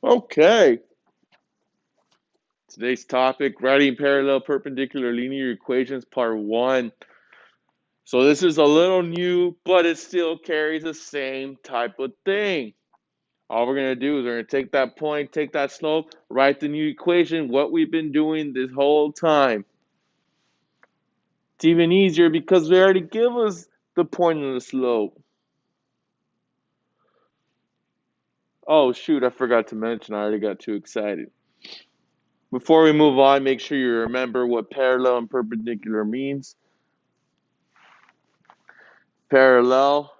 Okay, today's topic, writing parallel perpendicular linear equations, part one. So this is a little new, but it still carries the same type of thing. All we're going to do is we're going to take that point, take that slope, write the new equation, what we've been doing this whole time. It's even easier because they already give us the point and the slope. Oh shoot, I forgot to mention, I already got too excited. Before we move on, make sure you remember what parallel and perpendicular means. Parallel,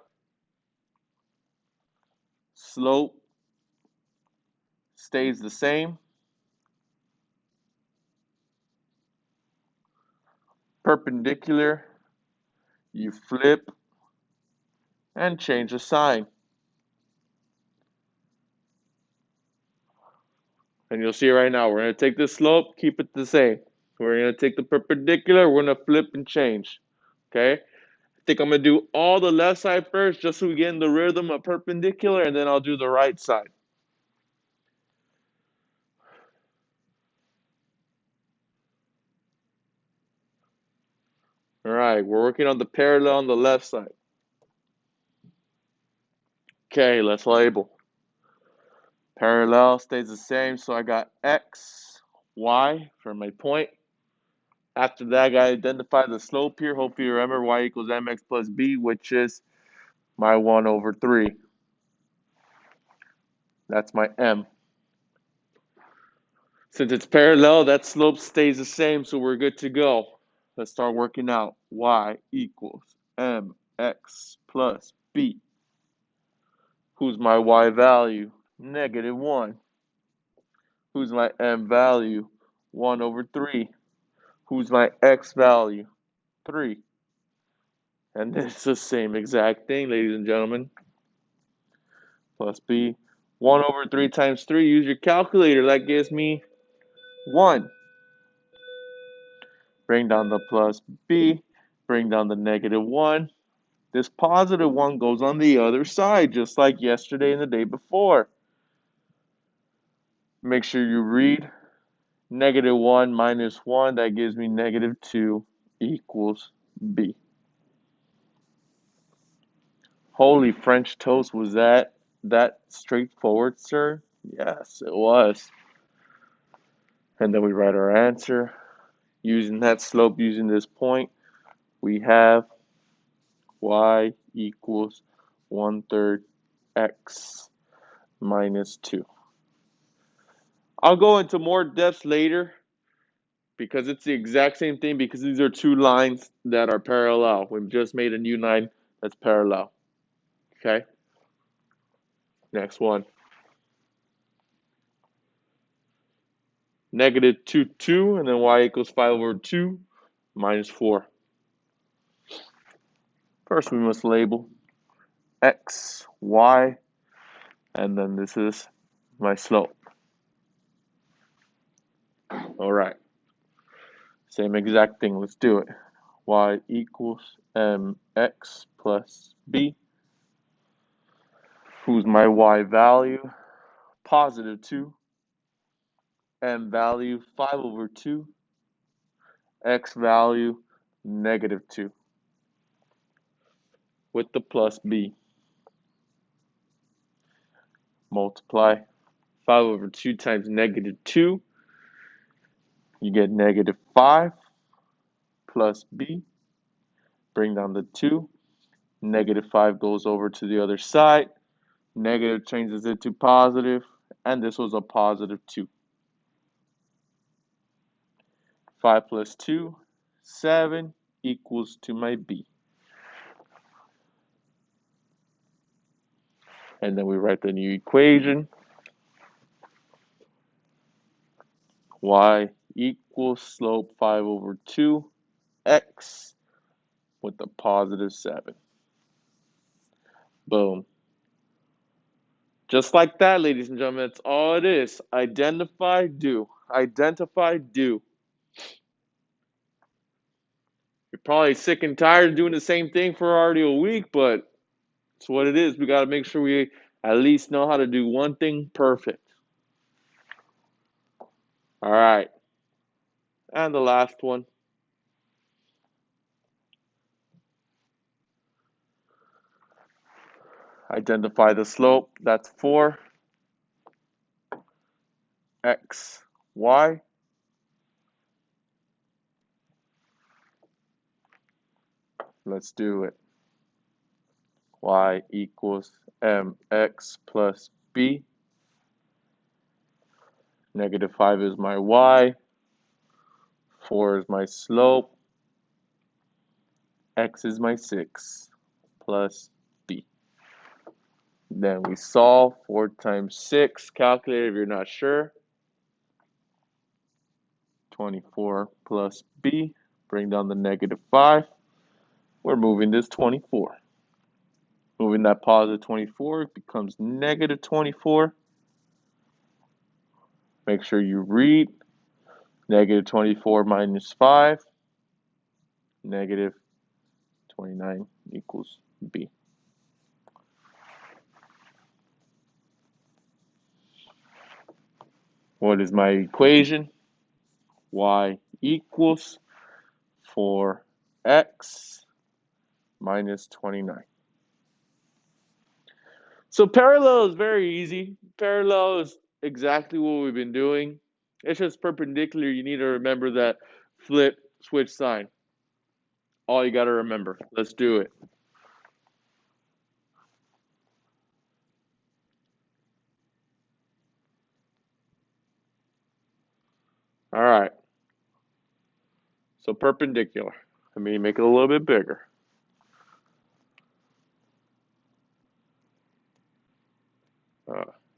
slope stays the same. Perpendicular, you flip and change the sign. And you'll see right now, we're going to take this slope, keep it the same. We're going to take the perpendicular, we're going to flip and change. Okay? I think I'm going to do all the left side first just so we get in the rhythm of perpendicular, and then I'll do the right side. All right, we're working on the parallel on the left side. Okay, let's label. Parallel stays the same, so I got x, y for my point. After that, I got to identify the slope here. Hopefully you remember y equals mx plus b, which is my 1 over 3. That's my m. Since it's parallel, that slope stays the same, so we're good to go. Let's start working out. Y equals mx plus b. Who's my y value? Negative 1. Who's my m value? 1 over 3. Who's my x value? 3. And it's the same exact thing, ladies and gentlemen. Plus b. 1 over 3 times 3. Use your calculator. That gives me 1. Bring down the plus b. Bring down the negative 1. This positive 1 goes on the other side, just like yesterday and the day before. Make sure you read. Negative 1 minus 1. That gives me negative 2 equals b. Holy French toast, was that straightforward, sir? Yes, it was. And then we write our answer. Using that slope, using this point, we have y equals 1/3 x minus 2. I'll go into more depth later because it's the exact same thing because these are two lines that are parallel. We've just made a new line that's parallel. Okay? Next one. Negative 2, 2, and then y equals 5 over 2 minus 4. First, we must label x, y, and then this is my slope. All right. Same exact thing. Let's do it. Y equals mx plus b. Who's my y value? Positive 2. M value 5 over 2. X value negative 2. With the plus b. Multiply 5 over 2 times negative 2. You get negative 5 plus b. Bring down the 2. Negative 5 goes over to the other side. Negative changes it to positive. And this was a positive 2. 5 plus 2, 7 equals to my b. And then we write the new equation. Y equals slope 5 over 2 x with the positive 7. Boom. Just like that, ladies and gentlemen, that's all it is. Identify, do. Identify, do. You're probably sick and tired of doing the same thing for already a week, but it's what it is. We got to make sure we at least know how to do one thing perfect. All right. And the last one. Identify the slope. That's 4x, y. Let's do it. Y equals mx plus b. Negative 5 is my y. 4 is my slope. X is my 6 plus b. Then we solve 4 times 6. Calculate if you're not sure. 24 plus b. Bring down the negative 5. We're moving this 24. Moving that positive 24 becomes negative 24. Make sure you read. Negative 24 minus 5. Negative 29 equals b. What is my equation? Y equals 4x minus 29. So parallel is very easy. Parallel is exactly what we've been doing. It's just perpendicular. You need to remember that flip, switch sign. All you got to remember. Let's do it. All right. So perpendicular. Let me make it a little bit bigger.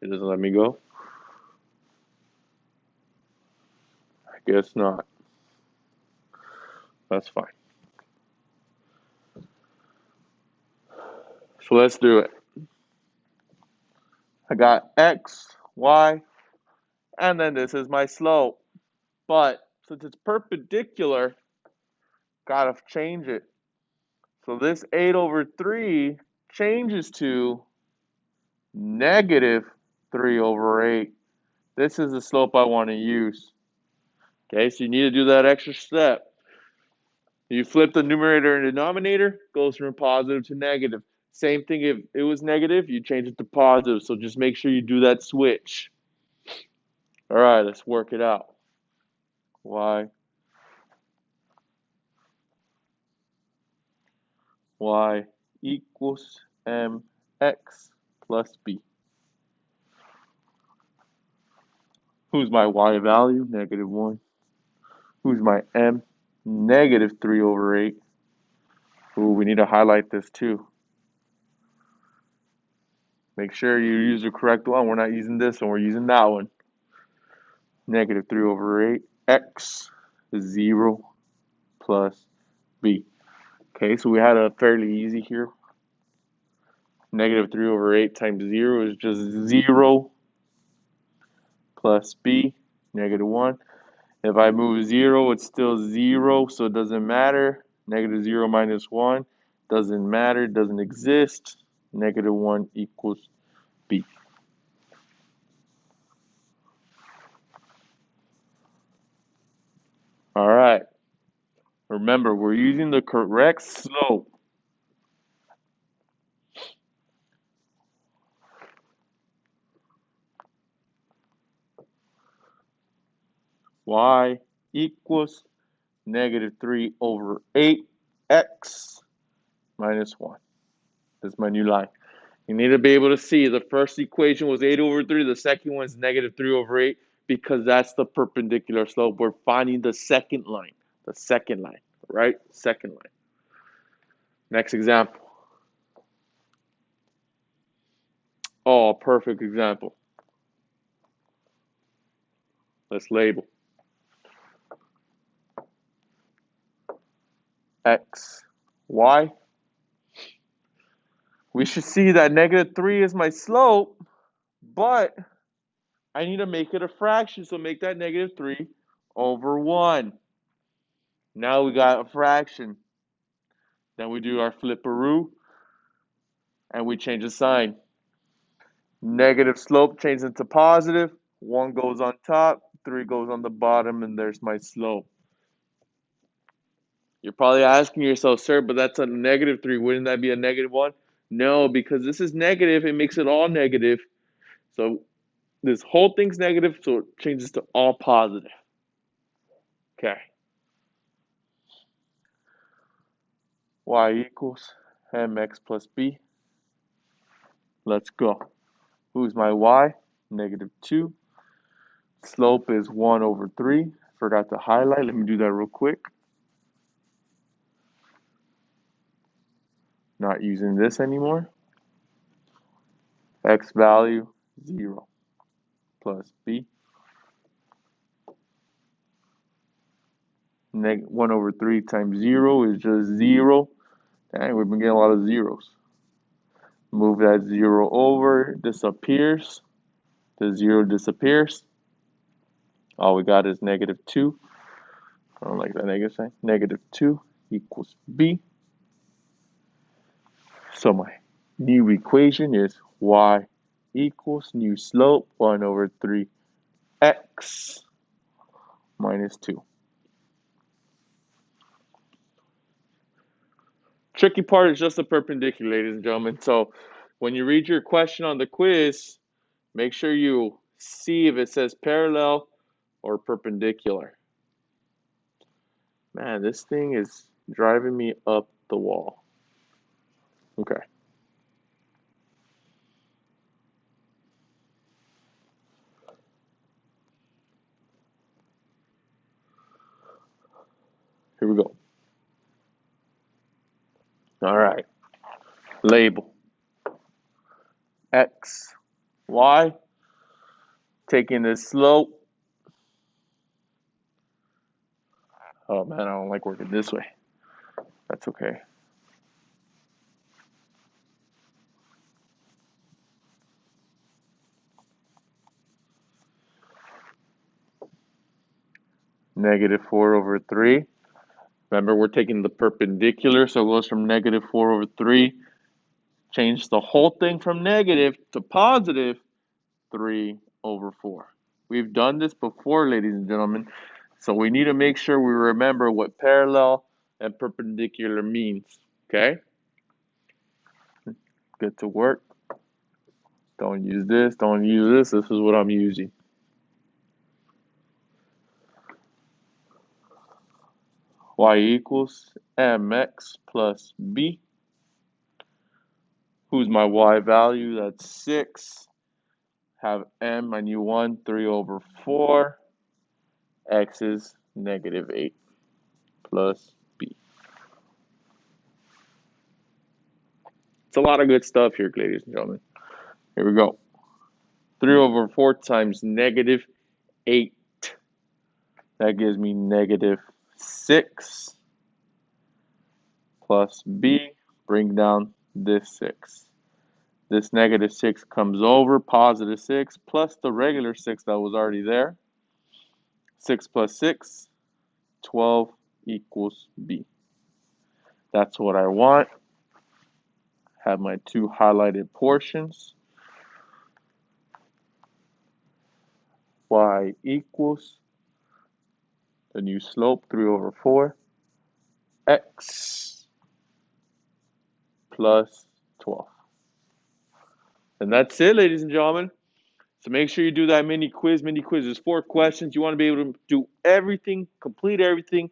It doesn't let me go. I guess not. That's fine. So let's do it. I got x, y, and then this is my slope. But since it's perpendicular, gotta change it. So this 8 over 3 changes to negative 3 over 8. This is the slope I want to use. Okay, so you need to do that extra step. You flip the numerator and denominator, goes from positive to negative. Same thing if it was negative, you change it to positive. So just make sure you do that switch. All right, let's work it out. Y equals mx plus b. Who's my y value? Negative 1. Who's my m? Negative 3 over 8. Ooh, we need to highlight this too. Make sure you use the correct one. We're not using this one, we're using that one. Negative 3 over 8. X is 0 plus b. Okay, so we had a fairly easy here. Negative 3 over 8 times 0 is just 0 plus b, negative 1. If I move 0, it's still 0, so it doesn't matter. Negative 0 minus 1 doesn't matter, doesn't exist. Negative 1 equals b. All right. Remember, we're using the correct slope. Y equals negative 3 over 8x minus 1. This is my new line. You need to be able to see the first equation was 8 over 3. The second one is negative 3 over 8 because that's the perpendicular slope. We're finding the second line. The second line, right? Second line. Next example. Oh, perfect example. Let's label. X, Y. We should see that negative 3 is my slope, but I need to make it a fraction, so make that negative 3 over 1. Now we got a fraction. Then we do our flipperoo, and we change the sign. Negative slope changes into positive. 1 goes on top. 3 goes on the bottom, and there's my slope. You're probably asking yourself, sir, but that's a -3. Wouldn't that be a -1? No, because this is negative. It makes it all negative. So this whole thing's negative, so it changes to all positive. Okay. Y equals mx plus b. Let's go. Who's my y? -2. Slope is 1/3. Forgot to highlight. Let me do that real quick. Not using this anymore. X value, 0 plus b. 1/3 times 0 is just 0. Dang, we've been getting a lot of zeros. Move that 0 over, disappears. The 0 disappears. All we got is -2. I don't like that negative sign. -2 equals b. So my new equation is y equals new slope 1/3 x minus 2. Tricky part is just the perpendicular, ladies and gentlemen. So when you read your question on the quiz, make sure you see if it says parallel or perpendicular. Man, this thing is driving me up the wall. Okay. Here we go. All right. Label. X, Y. Taking the slope. Oh man, I don't like working this way. That's okay. -4/3. Remember, we're taking the perpendicular, so it goes from -4/3. Change the whole thing from negative to positive 3/4. We've done this before, ladies and gentlemen, so we need to make sure we remember what parallel and perpendicular means, okay? Get to work. Don't use this, don't use this. This is what I'm using. Y equals mx plus b. Who's my y value? That's 6. Have m, my new one, 3/4. X is -8 plus b. It's a lot of good stuff here, ladies and gentlemen. Here we go. 3/4 times -8. That gives me -6 plus b. Bring down this 6. This -6 comes over, +6, plus the regular 6 that was already there. 6 plus 6, 12 equals b. That's what I want. Have my 2 highlighted portions. Y equals the new slope, 3/4, x plus 12. And that's it, ladies and gentlemen. So make sure you do that mini quiz. Mini quiz is 4 questions. You want to be able to do everything, complete everything.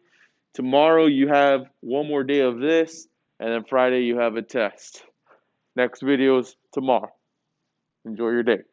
Tomorrow you have one more day of this, and then Friday you have a test. Next video is tomorrow. Enjoy your day.